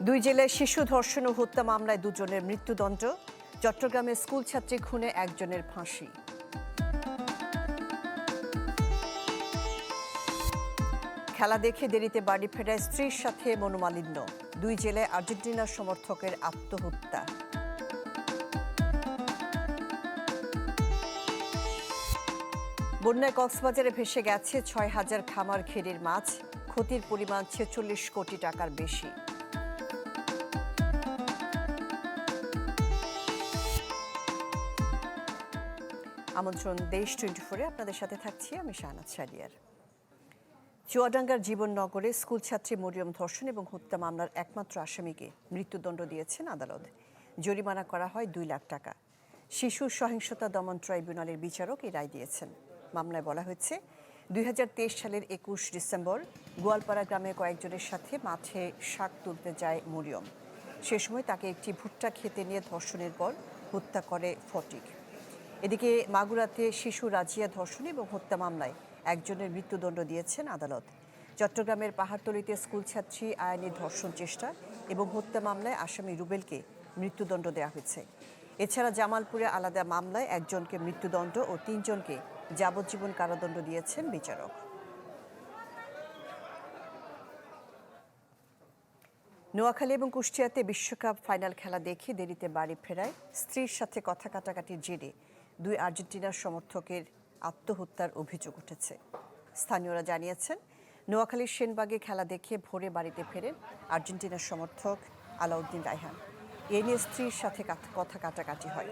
দুই জেলায় শিশু ধর্ষণ ও হত্যা মামলায় দুজনের মৃত্যুদণ্ড। চট্টগ্রামে স্কুল ছাত্রী খুনে একজনের ফাঁসি। খেলা দেখে দেরিতে বাড়ি ফেরায় স্ত্রীর সাথে মনোমালিন্য। দুই জেলায় আর্জেন্টিনার সমর্থকের আত্মহত্যা। বন্যায় কক্সবাজারে ভেসে গেছে ৬,০০০ খামার ঘেরের মাছ। ক্ষতির পরিমাণ ৪৬ কোটি টাকার বেশি। আমন্ত্রণ দেশ 24-এ আপনাদের সাথে থাকছি আমি শাহনাজ শাহরিয়ার। চুয়াডাঙ্গার জীবননগরে স্কুল ছাত্রী মরিয়ম ধর্ষণ এবং হত্যা মামলার একমাত্র আসামিকে মৃত্যুদণ্ড দিয়েছেন আদালত। জরিমানা করা হয় ২ লাখ টাকা। শিশু সহিংসতা দমন ট্রাইব্যুনালের বিচারক এই রায় দিয়েছেন। মামলায় বলা হয়েছে ২০২৩ সালের ২১ ডিসেম্বর গোয়ালপাড়া গ্রামে কয়েকজনের সাথে মাঠে শাক তুলতে যায় মরিয়ম। সে সময় তাকে একটি ভুট্টা খেতে নিয়ে ধর্ষণের পর হত্যা করে ফটিক। এদিকে মাগুরাতে শিশু রাজিয়া ধর্ষণ এবং হত্যা মামলায় একজনের মৃত্যুদণ্ড দিয়েছেন আদালত। চট্টগ্রামের পাহাড়তলীতে স্কুল ছাত্রী আয়ানির ধর্ষণ চেষ্টা এবং হত্যা মামলায় আসামি রুবেলকে মৃত্যুদণ্ড দেওয়া হয়েছে। এছাড়া জামালপুরে আলাদা মামলায় একজনকে মৃত্যুদণ্ড ও ৩ জনকে যাবজ্জীবন কারাদণ্ড দিয়েছেন বিচারক। নোয়াখালী এবং কুষ্টিয়াতে বিশ্বকাপ ফাইনাল খেলা দেখে দেরিতে বাড়ি ফেরায় স্ত্রীর সাথে কথা কাটাকাটির জেরে ২ আর্জেন্টিনার সমর্থকের আত্মহত্যার অভিযোগ উঠেছে। স্থানীয়রা জানিয়েছেন, নোয়াখালীর সেনবাগে খেলা দেখে ভোরে বাড়িতে ফেরেন আর্জেন্টিনার সমর্থক আলাউদ্দিন রায়হান। এ নিয়ে স্ত্রীর সাথে কথা কাটাকাটি হয়।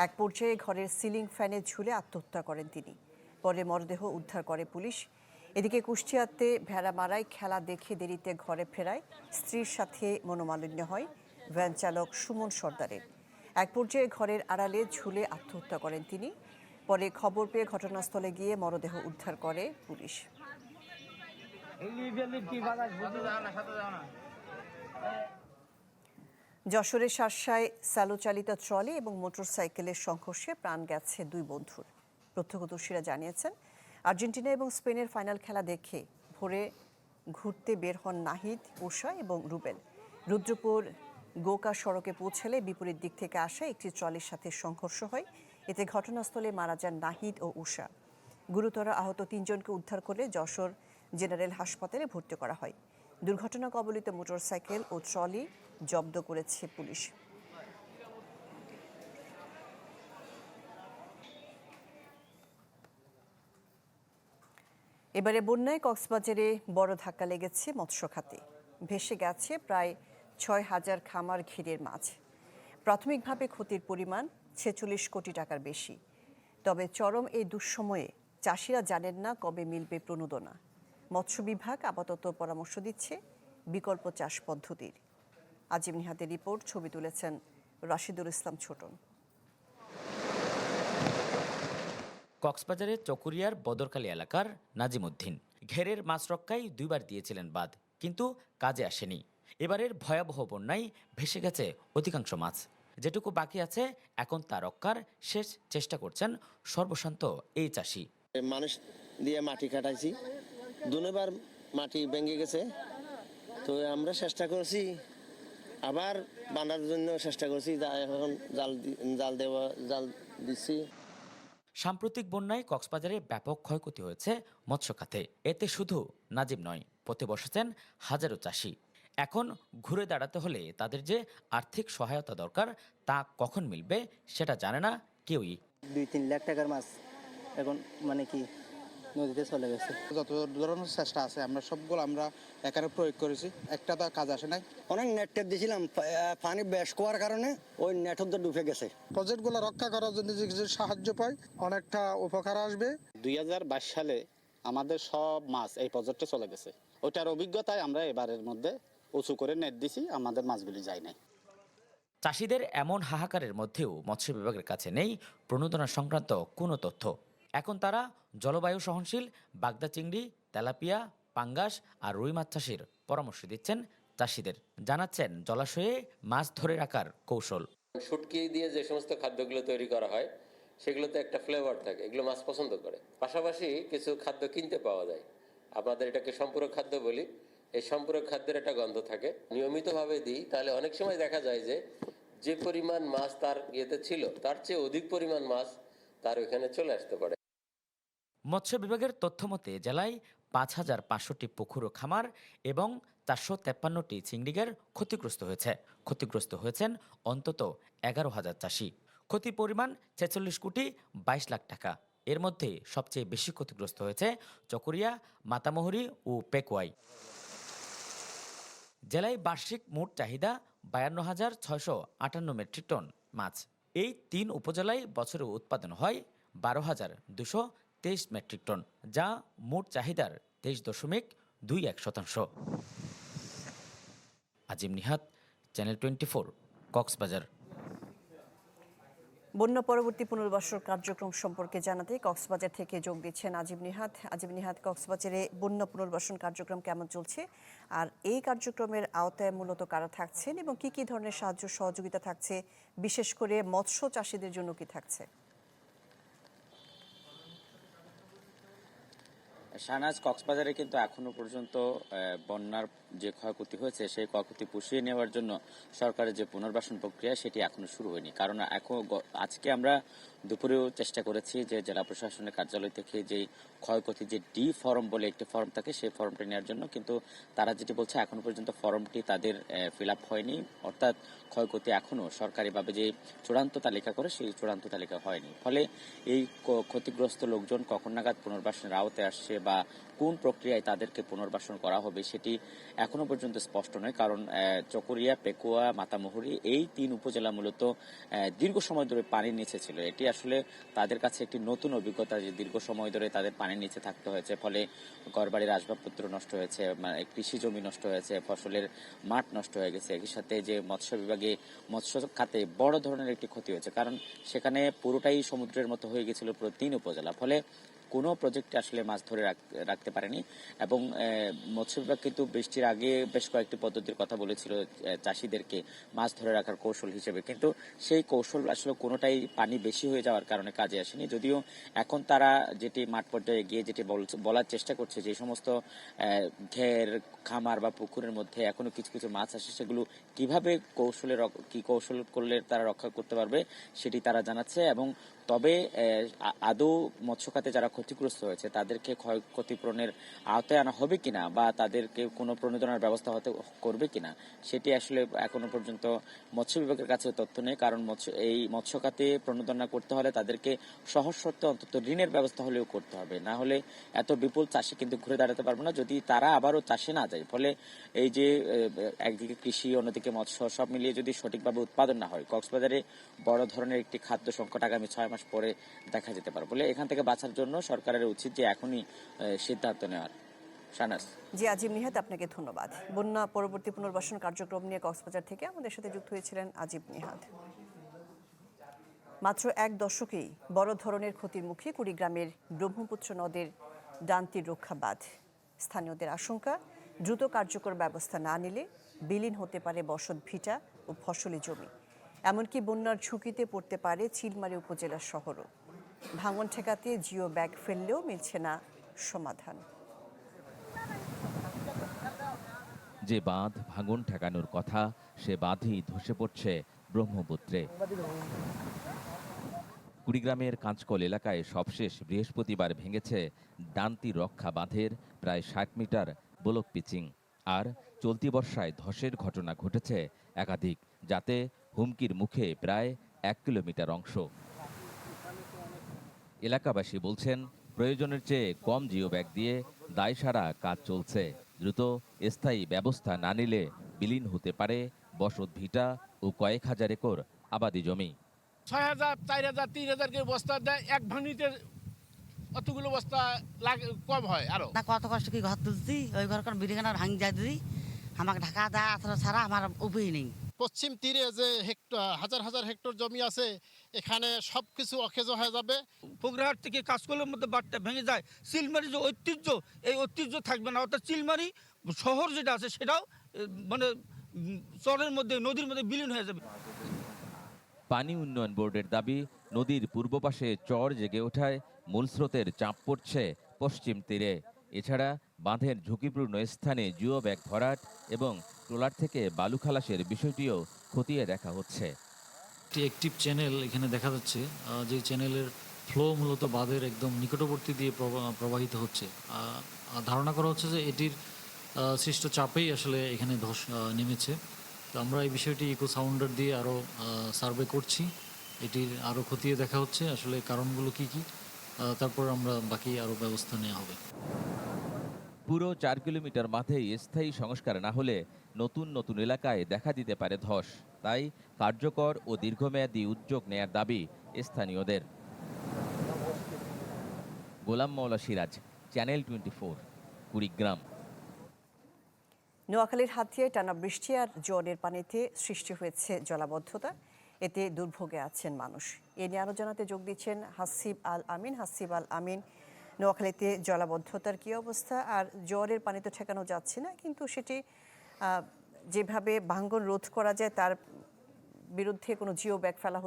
এক পর্যায়ে ঘরের সিলিং ফ্যানে ঝুলে আত্মহত্যা করেন তিনি। পরে মরদেহ উদ্ধার করে পুলিশ। এদিকে কুষ্টিয়াতে ভেড়ামারায় খেলা দেখে দেরিতে ঘরে ফেরায় স্ত্রীর সাথে মনোমালিন্য হয় ভ্যান চালক সুমন সর্দারের। এক পর্যায়ে ঘরের আড়ালে ঝুলে আত্মহত্যা করেন তিনি। পরে খবর পেয়ে ঘটনাস্থলে গিয়ে মরদেহ উদ্ধার করে পুলিশ। যশোরের শার্শায় চালিত ট্রলি এবং মোটরসাইকেলের সংঘর্ষে প্রাণ গেছে ২ বন্ধুর। প্রত্যক্ষদর্শীরা জানিয়েছেন, আর্জেন্টিনা এবং স্পেনের ফাইনাল খেলা দেখে ভোরে ঘুরতে বের হন নাহিদ, উষা এবং রুবেল। রুদ্রপুর গোকা সড়কে পৌঁছালে বিপরীত দিক থেকে আসা একটি ট্রলির সাথে সংঘর্ষ হয়। এতে ঘটনাস্থলে মারা যান নাহিদ ও উষা। গুরুতর আহত ৩ জনকে উদ্ধার করে যশোর জেনারেল হাসপাতালে ভর্তি করা হয়। দুর্ঘটনা কবলিত মোটরসাইকেল ও ট্রলি জব্দ করেছে পুলিশ। এবারে বন্যায় কক্সবাজারে বড় ধাক্কা লেগেছে মৎস্য খাতে। ভেসে গেছে প্রায় ৬,০০০ খামার ঘেরের মাছ। প্রাথমিকভাবে ক্ষতির পরিমাণ ৪৬ কোটি টাকার বেশি। তবে চরম এই দুঃসময়ে চাষিরা জানেন না কবে মিলবে প্রণোদনা। মৎস্য বিভাগ আপাতত পরামর্শ দিচ্ছে বিকল্প চাষ পদ্ধতির। আজিম নিহাতের রিপোর্ট, ছবি তুলেছেন রাশিদুল ইসলাম ছোটন। কক্সবাজারের চকরিয়ার বদরকালী এলাকার নাজিম উদ্দিন ঘেরের মাছ রক্ষায় ২ বার দিয়েছিলেন বাঁধ, কিন্তু কাজে আসেনি। এবারের ভয়াবহ বন্যায় ভেসে গেছে অধিকাংশ মাছ। যেটুকু বাকি আছে এখন তা রক্ষার শেষ চেষ্টা করছেন সর্বশান্ত এই চাষি। মানুষ দিয়ে মাটি কাটাইছি, ২বার মাটি ভেঙে গেছে, তো আমরা চেষ্টা করছি আবার বাঁধার জন্য চেষ্টা করছি। এখন জাল দিচ্ছি। সাম্প্রতিক বন্যায় কক্সবাজারে ব্যাপক ক্ষয়ক্ষতি হয়েছে মৎস্য খাতে। এতে শুধু নাজিম নয়, পথে বসেছেন হাজারো চাষি। এখন ঘুরে দাঁড়াতে হলে তাদের যে আর্থিক সহায়তা দরকার তা কখন মিলবে সেটা জানে না কেউই। ২-৩ লাখ টাকার মাছ এখন কি নদীতে চলে গেছে। যত ধরনের চেষ্টা আছে আমরা সবগুলো আমরা এখানে প্রয়োগ করেছি, একটা তো কাজ আসে নাই। অনেক নেট টেপ দিয়েছিলাম, পানি বেশ করার কারণে ওই নেটও তো ডুবে গেছে। প্রজেক্টগুলো রক্ষা করার জন্য যে কিছু সাহায্য পাই অনেকটা উপকার আসবে। ২০২২ সালে আমাদের সব মাছ এই প্রজেক্টে চলে গেছে। ওটার অভিজ্ঞতায় আমরা এবারের মধ্যে উঁচু করে নেট দিছি, আমাদের মাছগুলি যায় নাই। চাষিদের এমন হাহাকারের মধ্যেও মৎস্য বিভাগের কাছে নেই প্রণোদনা সংক্রান্ত কোনো তথ্য। এখন তারা জলবায়ু সহনশীল বাগদা চিংড়ি, তেলাপিয়া, পাঙ্গাস আর রুই মাছ চাষের পরামর্শ দিচ্ছেন চাষিদের। জানাচ্ছেন জলাশয়ে মাছ ধরে রাখার কৌশল। শুটকি দিয়ে যে সমস্ত খাদ্যগুলো তৈরি করা হয় সেগুলোতে একটা ফ্লেভার থাকে, এগুলো মাছ পছন্দ করে। পাশাপাশি কিছু খাদ্য কিনতে পাওয়া যায়, আমাদের এটাকে সম্পূরক খাদ্য বলি। এই সম্পূরক খাদ্যের একটা গন্ধ থাকে। নিয়মিতভাবে দিই, তাহলে অনেক সময় দেখা যায় যে পরিমাণ মাছ তার ইয়েতে ছিল তার চেয়ে অধিক পরিমাণ মাছ তার ওইখানে চলে আসতে পারে। মৎস্য বিভাগের তথ্য মতে জেলায় 5,500টি পুকুর ও খামার এবং 453টি চিংড়িঘাট ক্ষতিগ্রস্ত হয়েছে। ক্ষতিগ্রস্ত হয়েছেন অন্তত 11,000 চাষি। ক্ষতির পরিমাণ 46 কোটি 22 লাখ টাকা। এর মধ্যে সবচেয়ে বেশি ক্ষতিগ্রস্ত হয়েছে চকরিয়া, মাতামুহুরী ও পেকুয়াই। জেলায় বার্ষিক মোট চাহিদা 52,658 মেট্রিক টন মাছ। এই 3 উপজেলায় বছরে উৎপাদন হয় 12,223 মেট্রিক টন, যা মোট চাহিদার 23.21%। আজিম নিহাত, চ্যানেল 24, কক্সবাজার। বন্যা পরবর্তী পুনর্বাসন কার্যক্রম সম্পর্কে জানাতে কক্সবাজার থেকে যোগ দিচ্ছেন আজিম নিহাত। আজিম নিহাত, কক্সবাজারে বন্যা পুনর্বাসন কার্যক্রম কেমন চলছে, আর এই কার্যক্রমের আওতায় মূলত কারা থাকছেন এবং কি ধরনের সাহায্য সহযোগিতা থাকছে, বিশেষ করে মৎস্য চাষীদের জন্য কি থাকছে? শাহনাজ, কক্সবাজারে কিন্তু এখনো পর্যন্ত বন্যার যে ক্ষয়ক্ষতি হয়েছে সেই ক্ষয়ক্ষতি পুষিয়ে নেওয়ার জন্য সরকারের যে পুনর্বাসন প্রক্রিয়া সেটি এখনো শুরু হয়নি। কারণ আজকে আমরা দুপুরেও চেষ্টা করেছি যে জেলা প্রশাসনের কার্যালয় থেকে যে ক্ষয়ক্ষতি যে ডি ফর্ম বলে একটি ফর্ম থাকে সেই ফর্মটি নেওয়ার জন্য, কিন্তু তারা যেটি বলছে এখনো পর্যন্ত ফর্মটি তাদের ফিল আপ হয়নি, অর্থাৎ ক্ষয়ক্ষতি এখনো সরকারিভাবে যে চূড়ান্ত তালিকা করে সেই চূড়ান্ত তালিকা হয়নি। ফলে এই ক্ষতিগ্রস্ত লোকজন কখন নাগাদ পুনর্বাসনের আওতায় আসছে বা কোন প্রক্রিয়ায় তাদেরকে পুনর্বাসন করা হবে সেটি এখনো পর্যন্ত স্পষ্ট নয়। কারণ চকরিয়া, পেকুয়া, মাতামুহুরী এই 3 উপজেলা মূলত দীর্ঘ সময় ধরে পানির নিচে ছিল। এটি আসলে তাদের কাছে একটি নতুন অভিজ্ঞতা যে দীর্ঘ সময় ধরে তাদের পানির নিচে থাকতে হয়েছে। ফলে ঘরবাড়ির আসবাবপত্র নষ্ট হয়েছে, কৃষি জমি নষ্ট হয়েছে, ফসলের মাঠ নষ্ট হয়ে গেছে। একই সাথে যে মৎস্য বিভাগে মৎস্য খাতে বড় ধরনের একটি ক্ষতি হয়েছে, কারণ সেখানে পুরোটাই সমুদ্রের মতো হয়ে গেছিল পুরো 3 উপজেলা। ফলে কোনো প্রজেক্টে আসলে মাছ ধরে রাখতে পারেনি। এবং মৎস্য বিভাগ কিন্তু বৃষ্টির আগে বেশ কয়েকটি পদ্ধতির কথা বলেছিল চাষিদেরকে মাছ ধরে রাখার কৌশল হিসেবে, কিন্তু সেই কৌশল আসলে কোনোটাই পানি বেশি হয়ে যাওয়ার কারণে কাজে আসেনি। যদিও এখন তারা যেটি মাঠ পর্যায়ে গিয়ে যেটি বলার চেষ্টা করছে, যে সমস্ত ঘের, খামার বা পুকুরের মধ্যে এখনো কিছু কিছু মাছ আসে সেগুলো কিভাবে কৌশল করলে তারা রক্ষা করতে পারবে সেটি তারা জানাচ্ছে। এবং তবে আদৌ মৎস্য খাতে যারা ক্ষতিগ্রস্ত হয়েছে তাদেরকে ক্ষতিপূরণের আওতায় আনা হবে কিনা বা তাদেরকে কোনো প্রণোদনার ব্যবস্থা করবে কিনা সেটি আসলে এখনো পর্যন্ত মৎস্য বিভাগের কাছে তথ্য নেই। কারণ এই মৎস্য খাতে প্রণোদনা করতে হলে তাদেরকে সহজ শর্তে অন্তত ঋণের ব্যবস্থা হলেও করতে হবে, না হলে এত বিপুল চাষি কিন্তু ঘুরে দাঁড়াতে পারবে না যদি তারা আবারও চাষে না যায়। ফলে এই যে একদিকে কৃষি, অন্যদিকে মৎস্য, সব মিলিয়ে যদি সঠিকভাবে উৎপাদন না হয়, কক্সবাজারে বড় ধরনের একটি খাদ্য সংকট আগামী 6 মাস পরে দেখা যেতে পারে। বলে এখান থেকে বাঁচার জন্য সরকারের উচিত যে এখনই সিদ্ধান্ত নেওয়ার। শাহনাজ। জি, আজিম নিহাত, আপনাকে ধন্যবাদ। বন্যা পরবর্তী পুনর্বাসন কার্যক্রম নিয়ে কক্সবাজার থেকে আমাদের সাথে যুক্ত হয়েছিলেন আজিম নিহাত। মাত্র 1 দশকেই বড় ধরনের ক্ষতির মুখে কুড়িগ্রামের ব্রহ্মপুত্র নদের ডানতির রক্ষা বাঁধ। স্থানীয়দের আশঙ্কা, দ্রুত কার্যকর ব্যবস্থা না নিলে বিলীন হতে পারে বসত ভিটা ও ফসলি জমি। এমনকি বন্যার ঝুঁকিতে পড়তে পারে চিলমারী উপজেলার শহরও। ভাঙন ঠেকাতে জিও ব্যাগ ফেললেও মিলছে না সমাধান। যে বাঁধ ভাঙন ঠেকানোর কথা, সে বাঁধই ধসে পড়ছে ব্রহ্মপুত্রে। কুড়িগ্রামের কাঁচকল এলাকায় সবশেষ বৃহস্পতিবার ভেঙেছে ডানতি রক্ষা বাঁধের প্রায় 60 মিটার ব্লক পিচিং। আর চলতি বর্ষায় ধসের ঘটনা ঘটেছে একাধিক, যাতে হুমকির মুখে প্রায় 1 কিলোমিটার অংশ। এলাকাবাসী বলছেন, প্রয়োজনের চেয়ে কম জিও ব্যাগ দিয়ে দায়সারা কাজ চলছে। দ্রুত স্থায়ী ব্যবস্থা না নিলে বিলীন হতে পারে বসত ভিটা ও কয়েক হাজার একর আবাদি জমি। 6,000, 4,000, 3,000 করে বস্তা দেয়, এক ভাঙিতে অতগুলো বস্তা কম হয়। আরো না কত কষ্ট কি ঘর তুলছি, ওই ঘর কোন বিড়িখানা ভাঙি যায় দিদি, আমাকে ঢাকা দেয় আসলে ছাড়া আমার উপায় নেই। পশ্চিম তীরে যে হাজার হাজার হেক্টর জমি আছে, এখানে সবকিছু অকেজ হয়ে যাবে। পোগরাহাট থেকে কাঁচকলের মধ্যে বাঁধটা ভেঙে যায়, চিলমারি যে ঐতিহ্য, এই ঐতিহ্য থাকবে না। অর্থাৎ চিলমারি শহর যেটা আছে সেটাও মানে চরের মধ্যে, নদীর মধ্যে বিলীন হয়ে যাবে। পানি উন্নয়ন বোর্ডের দাবি, নদীর পূর্ব পাশে চর জেগে ওঠায় মূল স্রোতের চাপ পড়ছে পশ্চিম তীরে। এছাড়া বাঁধের ঝুঁকিপূর্ণ স্থানে জিও ব্যাগ ভরাট এবং ট্রলার থেকে বালু খালাসের বিষয়টিও খতিয়ে দেখা হচ্ছে। একটি অ্যাক্টিভ চ্যানেল এখানে দেখা যাচ্ছে, যে চ্যানেলের ফ্লো মূলত বাঁধের একদম নিকটবর্তী দিয়ে প্রবাহিত হচ্ছে। ধারণা করা হচ্ছে যে এটির সৃষ্ট চাপেই আসলে এখানে ধস নেমেছে। তো আমরা এই বিষয়টি ইকো সাউন্ডার দিয়ে আরও সার্ভে করছি, এটির আরও খতিয়ে দেখা হচ্ছে আসলে কারণগুলো কি কি, তারপর আমরা বাকি আরও ব্যবস্থা নেওয়া হবে। পুরো 4 কিলোমিটার বাঁধেই স্থায়ী সংস্কার না হলে নতুন নতুন এলাকায় দেখা দিতে পারে ধস। তাই কার্যকর ও দীর্ঘমেয়াদী উদ্যোগ নেয়ার দাবি স্থানীয়দের। গোলাম মাওলা সিরাজ, চ্যানেল 24, কুড়িগ্রাম। নোয়াখালীর হাতিয়ায় টানা বৃষ্টি আর জোয়ারের পানিতে সৃষ্টি হয়েছে জলাবদ্ধতা, এতে দুর্ভোগে আছেন মানুষ। এ নিয়ে আরও জানাতে যোগ দিচ্ছেন হাসিব আল আমিন। হাসিব আল আমিন, নোয়াখালীতে জলাবদ্ধতার কী অবস্থা? আর জোয়ারের পানি তো ঠেকানো যাচ্ছে না, কিন্তু সেটি যেভাবে ভাঙ্গন রোধ করা যায় তার বিরুদ্ধে কোনো জিও ব্যাগ ফেলা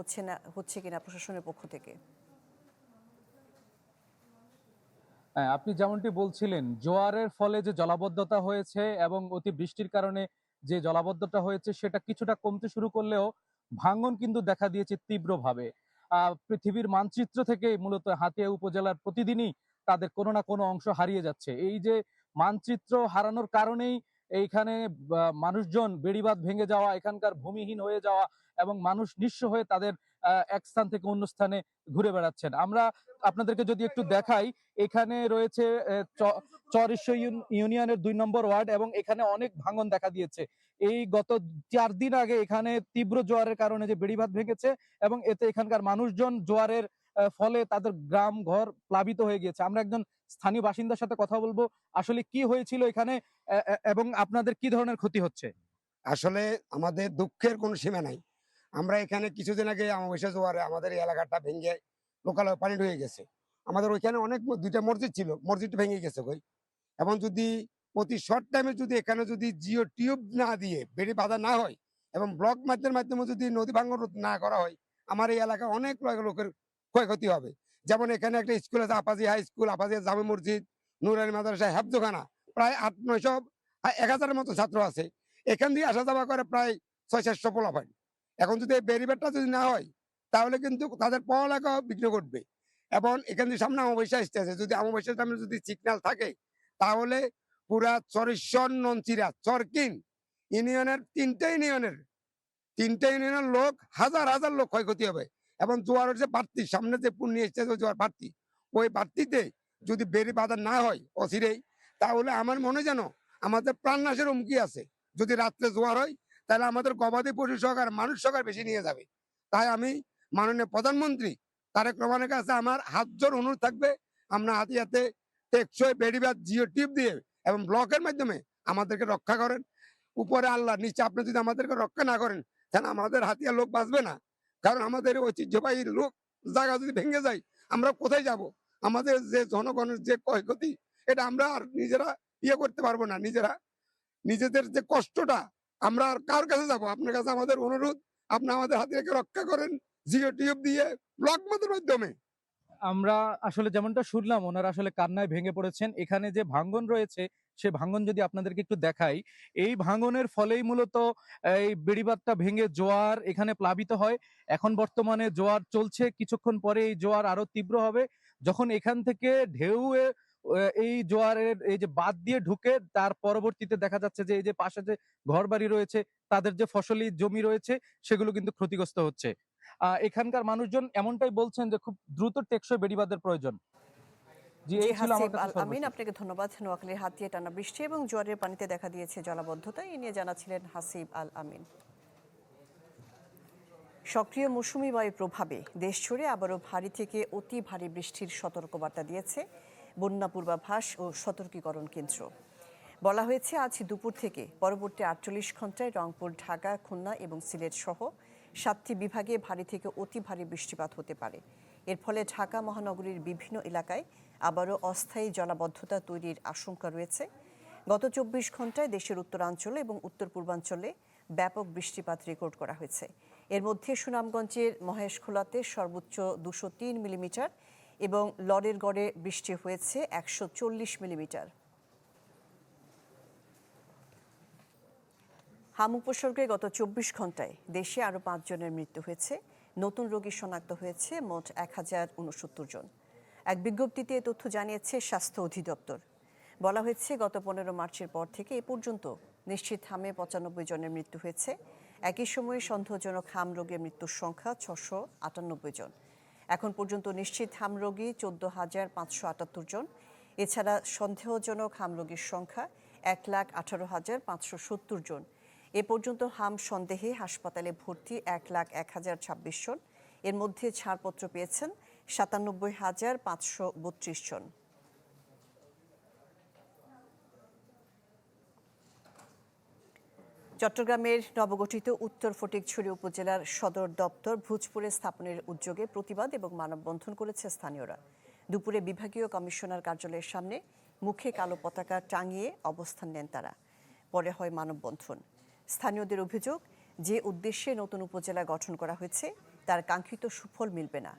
হচ্ছে কিনা প্রশাসনের পক্ষ থেকে? হ্যাঁ, আপনি যেমনটি বলছিলেন, জোয়ারের ফলে যে জলাবদ্ধতা হয়েছে এবং অতি বৃষ্টির কারণে যে জলাবদ্ধতা হয়েছে সেটা কিছুটা কমতে শুরু করলেও ভাঙন কিন্তু দেখা দিয়েছে তীব্রভাবে। পৃথিবীর মানচিত্র থেকে মূলত হাতিয়া উপজেলার প্রতিদিনই তাদের কোনো না কোনো অংশ হারিয়ে যাচ্ছে। এই যে মানচিত্র হারানোর কারণেই এইখানে মানুষজন বেড়িবাঁধ ভেঙে যাওয়া, এখানকার ভূমিহীন হয়ে যাওয়া এবং মানুষ নিঃস্ব হয়ে তাদের এক স্থান থেকে অন্য স্থানে ঘুরে বেড়াচ্ছেন। আমরা আপনাদেরকে যদি একটু দেখাই, এখানে রয়েছে চরিশ্য ইউনিয়নের 2 নম্বর ওয়ার্ড এবং এখানে অনেক ভাঙন দেখা দিয়েছে। এই গত 4 দিন আগে এখানে তীব্র জোয়ারের কারণে যে বেড়িবাঁধ ভেঙেছে এবং এতে এখানকার মানুষজন জোয়ারের ফলে তাদের গ্রাম ঘর প্লাবিত হয়ে গিয়েছে। আমরা একজন স্থানীয় বাসিন্দার সাথে কথা বলবো, আসলে কি হয়েছিল এখানে এবং আপনাদের কি ধরনের ক্ষতি হচ্ছে। আসলে আমাদের দুঃখের কোনো সীমা নাই। আমরা এখানে কিছুদিন আগে অমাবস্যা জোয়ারে আমাদের এই এলাকাটা ভেঙে লোকাল পানি ঢুকে গেছে। আমাদের ওইখানে অনেক 2টা মসজিদ ছিল, মসজিদ ভেঙে গেছে কই। এবং যদি প্রতি শর্ট টাইমে যদি এখানে যদি জিও টিউব না দিয়ে বেড়ি বাঁধা না হয় এবং ব্লক মাধ্যমে যদি নদী ভাঙন রোধ না করা হয়, আমার এই এলাকায় অনেক লোকের ক্ষয়ক্ষতি হবে। যেমন এখানে একটা স্কুল আছে, আপাজি হাই স্কুল, আপাজি জামে মসজিদ, নুরানি মাদ্রাসা, হেফজোখানা, প্রায় 800-900 1000-এর মতো ছাত্র আছে। এখান দিয়ে আসা যাওয়া করে প্রায় 600-700 পোলাপান। এখন যদি এই ব্যারিবারটা যদি না হয় তাহলে কিন্তু তাদের পড়ালেখা বিঘ্ন ঘটবে। এবং এখান থেকে সামনে অমাবস্যা আসতেছে, যদি অমাবস্যার সামনে যদি সিগন্যাল থাকে তাহলে পুরা চরিশ্বর, ননচিরা, চরকিন ইউনিয়নের 3টে ইউনিয়নের লোক হাজার লোক ক্ষয়ক্ষতি হবে। এবং জোয়ারের যে বাড়তি সামনে যে পূর্ণি এসেছে জোয়ার বাড়তি, ওই বাড়তিতে যদি বেড়ি বাঁধা না হয় অচিরেই, তাহলে আমার মনে যেন আমাদের প্রাণনাশের হুমকি আছে। যদি রাত্রে জোয়ার হয় তাহলে আমাদের গবাদি পশু সহকার মানুষ সহকার বেশি নিয়ে যাবে। তাই আমি মাননীয় প্রধানমন্ত্রী তারেক রহমানের কাছে আমার হাত জোর অনুরোধ থাকবে, আমরা হাতিয়াতে টেকসই বেড়িবাঁধ জিও টিউব দিয়ে এবং ব্লকের মাধ্যমে আমাদেরকে রক্ষা করেন। উপরে আল্লাহ, নিচে আপনি যদি আমাদেরকে রক্ষা না করেন তাহলে আমাদের হাতিয়া লোক বাঁচবে না। কারণ আমাদের ঐতিহ্যবাহী লোক জায়গা যদি ভেঙে যায় আমরা কোথায় যাব? আমাদের যে জনগণের যে ক্ষয়ক্ষতি, এটা আমরা আর নিজেরা করতে পারবো না। নিজেদের যে কষ্টটা আমরা আর কার কাছে যাব? আপনার কাছে আমাদের অনুরোধ, আপনি আমাদের হাতিয়াকে রক্ষা করেন জিও টিউব দিয়ে ব্লক মাধ্যমে। আমরা আসলে যেমনটা শুনলাম, ওনারা আসলে কান্নায় ভেঙে পড়েছেন। এখানে যে ভাঙ্গন রয়েছে সে ভাঙ্গন যদি আপনাদেরকে একটু দেখাই, এই ভাঙ্গনের ফলেই মূলত এই বেড়িবাঁধটা ভেঙে জোয়ার এখানে প্লাবিত হয়। এখন বর্তমানে জোয়ার চলছে, কিছুক্ষণ পরে এই জোয়ার আরো তীব্র হবে। যখন এখান থেকে ঢেউ এই জোয়ারের এই যে বাঁধ দিয়ে ঢুকে, তার পরবর্তীতে দেখা যাচ্ছে যে এই যে পাশে যে ঘরবাড়ি রয়েছে, তাদের যে ফসলি জমি রয়েছে সেগুলো কিন্তু ক্ষতিগ্রস্ত হচ্ছে। এখানকার মানুষজন এমনটাই বলছেন যে খুব দ্রুত টেকসই বেড়িবাঁধের প্রয়োজন। জি, এই ছিল আমার কাছে সর্বশেষ। আমিন, আপনাকে ধন্যবাদ। নোয়াখালীর হাতিয়া টানা বৃষ্টি এবং জোয়ারের পানিতে দেখা দিয়েছে জলাবদ্ধতা, এই নিয়ে জানাচ্ছিলেন হাসিব আল আমিন। সক্রিয় মৌসুমী বায়ুর প্রভাবে দেশ জুড়ে আবারও ভারী থেকে অতি ভারী বৃষ্টির সতর্কবার্তা দিয়েছে বন্যা পূর্বাভাস ও সতর্কীকরণ কেন্দ্র। বলা হয়েছে আজ দুপুর থেকে পরবর্তী 48 ঘন্টায় রংপুর, ঢাকা, খুলনা এবং সিলেট সহ 7টি বিভাগে ভারী থেকে অতি ভারী বৃষ্টিপাত হতে পারে। এর ফলে ঢাকা মহানগরীর বিভিন্ন এলাকায় আবারও অস্থায়ী জলাবদ্ধতা তৈরির আশঙ্কা রয়েছে। গত 24 ঘন্টায় দেশের উত্তরাঞ্চল এবং উত্তর পূর্বাঞ্চলে ব্যাপক বৃষ্টিপাত রেকর্ড করা হয়েছে। এর মধ্যে সুনামগঞ্জের মহেশখোলাতে সর্বোচ্চ 203 মিলিমিটার এবং লরের গড়ে বৃষ্টি হয়েছে 140 মিলিমিটার। হাম উপসর্গে গত ২৪ ঘন্টায় দেশে আরও ৫ জনের মৃত্যু হয়েছে। নতুন রোগী শনাক্ত হয়েছে মোট ১,০৬৯ জন। এক বিজ্ঞপ্তিতে এ তথ্য জানিয়েছে স্বাস্থ্য অধিদপ্তর। বলা হয়েছে, গত ১৫ মার্চের পর থেকে এ পর্যন্ত নিশ্চিত হামে ৯৫ জনের মৃত্যু হয়েছে। একই সময়ে সন্দেহজনক হাম রোগের মৃত্যুর সংখ্যা ৬৯৮ জন। এখন পর্যন্ত নিশ্চিত হাম রোগী ১৪,৫৭৮ জন। এছাড়া সন্দেহজনক হাম রোগীর সংখ্যা ১,১৮,৫৭০ জন। এ পর্যন্ত হাম সন্দেহে হাসপাতালে ভর্তি ১,০১,০২৬ জন। এর মধ্যে ছাড়পত্র পেয়েছেন ৯৭,৫৩২ জন। চট্টগ্রামের নবগঠিত উত্তর ফটিকছড়ি উপজেলার সদর দপ্তর ভুজপুরে স্থাপনের উদ্যোগে প্রতিবাদ এবং মানববন্ধন করেছে স্থানীয়রা। দুপুরে বিভাগীয় কমিশনার কার্যালয়ের সামনে মুখে কালো পতাকা টাঙিয়ে অবস্থান নেন তারা। পরে হয় মানববন্ধন। স্থানীয়দের অভিযোগ, যে উদ্দেশ্যে নতুন উপজেলা গঠন করা হয়েছে তার কাঙ্ক্ষিত সুফল মিলবে না।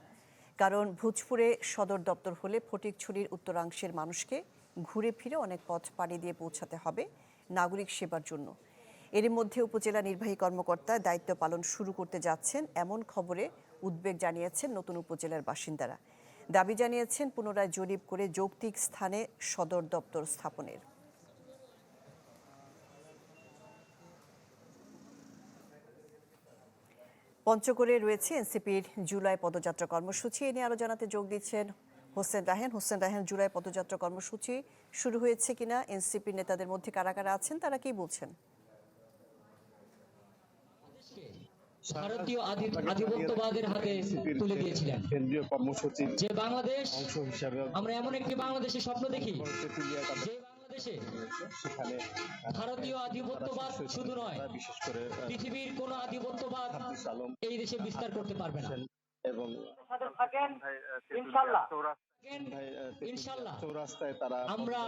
কারণ ভুজপুরে সদর দপ্তর হলে ফটিকছড়ির উত্তরাংশের মানুষকে ঘুরে ফিরে অনেক পথ পাড়ি দিয়ে পৌঁছাতে হবে নাগরিক সেবার জন্য। এরই মধ্যে উপজেলা নির্বাহী কর্মকর্তা দায়িত্ব পালন শুরু করতে যাচ্ছেন এমন খবরে উদ্বেগ জানিয়েছেন নতুন উপজেলার বাসিন্দারা। দাবি জানিয়েছেন পুনরায় জরিপ করে যৌক্তিক স্থানে সদর দপ্তর স্থাপনের। পঞ্চগড়ে রয়েছে এনসিপির জুলাই পদযাত্রা কর্মসূচি। এ নিয়ে আরো জানাতে যোগ দিচ্ছেন হোসেন রায়হান। হোসেন রায়হান, জুলাই পদযাত্রা কর্মসূচি শুরু হয়েছে কিনা, এনসিপির নেতাদের মধ্যে কারা কারা আছেন, তারা কি বলছেন? ভারতীয় আধিপত্যবাদের হাতে তুলে দিয়েছিলেন কেন্দ্রীয় কর্মসূচি যে বাংলাদেশ অংশ হিসাবে আমরা এমন একটি বাংলাদেশের স্বপ্ন দেখি, যে বাংলাদেশে সেখানে ভারতীয় আধিপত্যবাদ শুধু নয়, বিশেষ করে পৃথিবীর কোন আধিপত্যবাদ এই দেশে বিস্তার করতে পারবে না। এবং ইনশাআল্লাহ চৌরাস্তায় তারা আমরা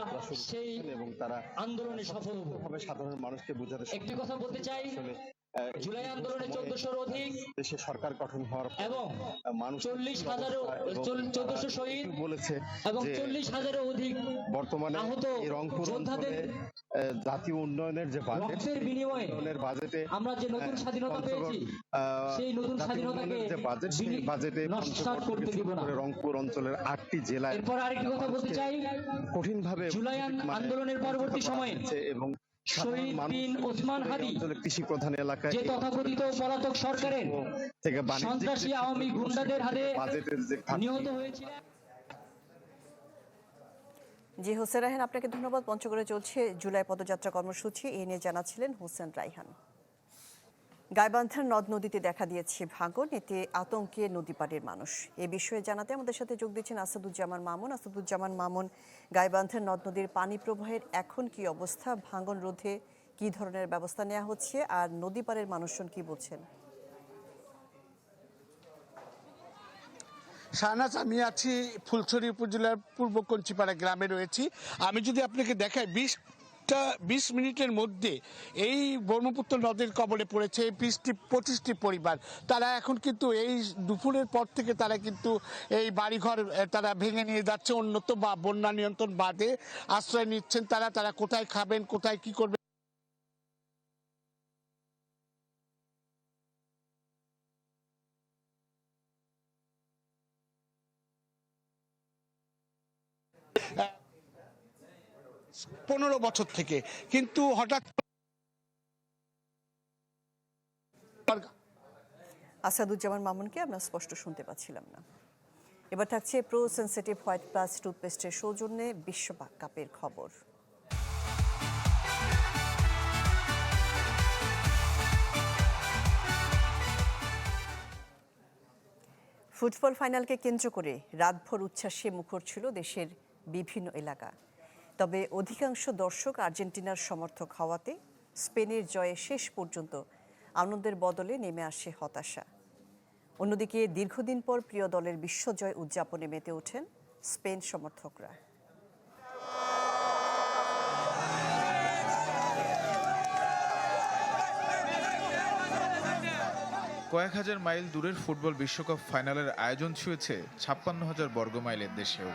সেই এবং তারা আন্দোলনে সফল হবে। সাধারণ মানুষকে বোঝাতে একটি কথা বলতে চাই, জুলাই আন্দোলনে ১৪০০-র অধিক দেশে সরকার গঠন হওয়ার এবং ১৪০০ শহীদ বলেছে এবং ৪০,০০০-এর অধিক বর্তমানে রংপুর অঞ্চলে জাতীয় উন্নয়নের যে বাজেটের বিনিময়ে বাজেটে আমরা যে নতুন স্বাধীনতা পেয়েছি, সেই নতুন স্বাধীনতাকে যে বাজেট, সেই বাজেটে নস্যাৎ করতে দিব না। রংপুর অঞ্চলের ৮টি জেলায় এরপর আরেকটি কথা বলতে চাই, কঠিনভাবে জুলাই আন্দোলনের পরবর্তী সময়ে এবং শহীদ বিন ওসমান হাদি কৃষি প্রধান এলাকায় যে তথাকথিত পলাতক সরকারের থেকে সন্ত্রাসী আওয়ামী গুন্ডাদের হাতে নিহত হয়েছিলেন। জি হোসেন রায়হান, আপনাকে ধন্যবাদ। পঞ্চগড়ে চলছে জুলাই পদযাত্রা কর্মসূচি, এ নিয়ে জানাচ্ছিলেন হোসেন রায়হান। গাইবান্ধার নদ নদীতে দেখা দিয়েছে ভাঙন, এতে আতঙ্কে নদী পাড়ের মানুষ। এ বিষয়ে জানাতে আমাদের সাথে যোগ দিচ্ছেন আসাদুজ্জামান মামুন। আসাদুজ্জামান মামুন, গাইবান্ধার নদ নদীর পানি প্রবাহের এখন কি অবস্থা, ভাঙন রোধে কি ধরনের ব্যবস্থা নেওয়া হচ্ছে, আর নদী পাড়ের মানুষজন কি বলছেন? শাহনাজ, আমি আছি ফুলছড়ি উপজেলার পূর্ব কঞ্চিপাড়া গ্রামে রয়েছি। আমি যদি আপনাকে দেখাই, ২০ মিনিটের মধ্যে এই ব্রহ্মপুত্র নদের কবলে পড়েছে ২৫টি পরিবার। তারা এখন কিন্তু এই দুপুরের পর থেকে তারা কিন্তু এই বাড়িঘর তারা ভেঙে নিয়ে যাচ্ছে, উন্নত বা বন্যা নিয়ন্ত্রণ বাঁধে আশ্রয় নিচ্ছেন তারা। তারা কোথায় খাবেন, কোথায় কি করবেন পনেরো বছর থেকে, কিন্তু হঠাৎ আসাদুজ্জামান মামুনকে আমরা স্পষ্ট শুনতে পাচ্ছিলাম না। এবার থাকছে প্রো সেনসিটিভ হোয়াইট প্লাস টুথপেস্টের সৌজন্যে বিশ্বকাপের খবর। ফুটবল ফাইনালকে কেন্দ্র করে রাতভর উচ্ছ্বাসে মুখর ছিল দেশের বিভিন্ন এলাকা। তবে অধিকাংশ দর্শক আর্জেন্টিনার সমর্থক হওয়াতে স্পেনের জয়ে শেষ পর্যন্ত আনন্দের বদলে নেমে আসে হতাশা। অন্যদিকে দীর্ঘদিন পর প্রিয় দলের বিশ্বজয় উদযাপনে মেতে ওঠেন স্পেন সমর্থকরা। কয়েক হাজার মাইল দূরের ফুটবল বিশ্বকাপ ফাইনালের আয়োজন ছুঁয়েছে ৫৬,০০০ বর্গমাইলের দেশেও।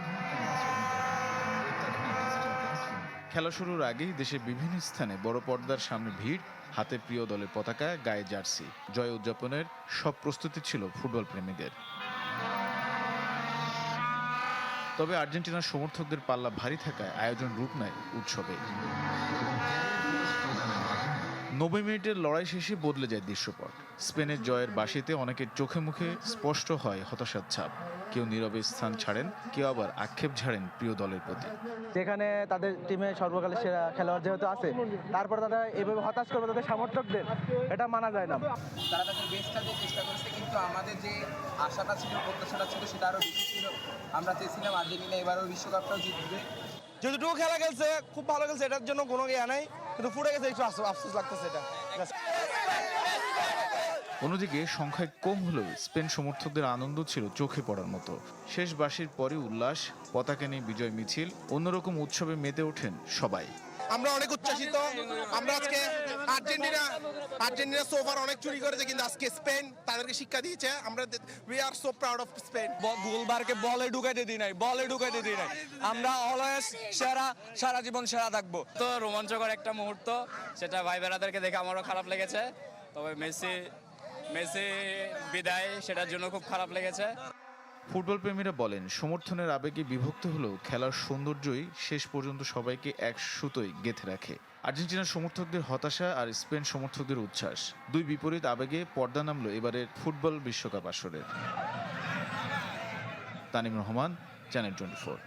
খেলা শুরুর আগেই দেশের বিভিন্ন স্থানে বড় পর্দার সামনে ভিড়, হাতে প্রিয় দলের পতাকা, গায়ে জার্সি। জয় উদযাপনের সব প্রস্তুতি ছিল ফুটবল প্রেমীদের। তবে আর্জেন্টিনার সমর্থকদের পাল্লা ভারী থাকায় আয়োজন রূপ নেয় উৎসবে। 90 মিনিটের লড়াই শেষে বদলে যায় দৃশ্যপট। স্পেনের জয়ের বাঁশিতে অনেকের চোখে মুখে স্পষ্ট হয় হতাশার ছাপ। কেউ নীরবে স্থান ছাড়েন, কেউ আবার আক্ষেপ ঝাড়েন প্রিয় দলের প্রতি। যেখানে তাদের টিমে সর্বকালের সেরা খেলোয়াড় যেহেতু আছে, তারপর তারা এভাবে হতাশ করবে তাদের সমর্থকদের, এটা মানা যায় না। তারা তাদের বেস্টটা দিয়ে চেষ্টা করেছে, কিন্তু আমাদের যে আশাটা ছিল, প্রত্যাশাটা ছিল, সেটা আরও বেশি ছিল। আমরা চেয়েছিলাম আর্জেন্টিনা এবারও বিশ্বকাপটাও জিতবে। যতটুকু খেলা খেলছে খুব ভালো খেলছে, এটার জন্য কোনো ইয়া নাই, কিন্তু ফুটে গেছে, একটু আফসোস লাগতেছে এটা। অন্যদিকে সংখ্যায় কম হলেও স্পেন সমর্থকদের আনন্দ ছিল চোখে পড়ার মতো। শেষ বাঁশির পরে উল্লাস, পতাকা নিয়ে বিজয় মিছিল, অন্যরকম উৎসবে মেতে ওঠেন সবাই। আমরা অনেক উচ্ছ্বাসিত। আমরা আজকে আর্জেন্টিনা সোফার অনেক চুরি করেছে, কিন্তু আজকে স্পেন তাদেরকে শিক্ষা দিয়েছে। আমরা we are so proud of Spain. গোলবারকে বলে ঢুকাইতে দিই নাই, আমরা অলওয়েজ সেরা, সারা জীবন সেরা থাকবো। তো রোমাঞ্চকর একটা মুহূর্ত, সেটা ভাই বেড়াদেরকে দেখে আমারও খারাপ লেগেছে। তবে মেসি বিদায়, সেটার জন্য খুব খারাপ লেগেছে। ফুটবল প্রেমীরা বলেন, সমর্থনের আবেগে বিভক্ত হলেও খেলার সৌন্দর্যই শেষ পর্যন্ত সবাইকে এক সুতোয় গেঁথে রাখে। আর্জেন্টিনার সমর্থকদের হতাশা আর স্পেন সমর্থকদের উচ্ছ্বাস, দুই বিপরীত আবেগে পর্দা নামলো এবারের ফুটবল বিশ্বকাপ আসরে। তানিম রহমান, চ্যানেল 24।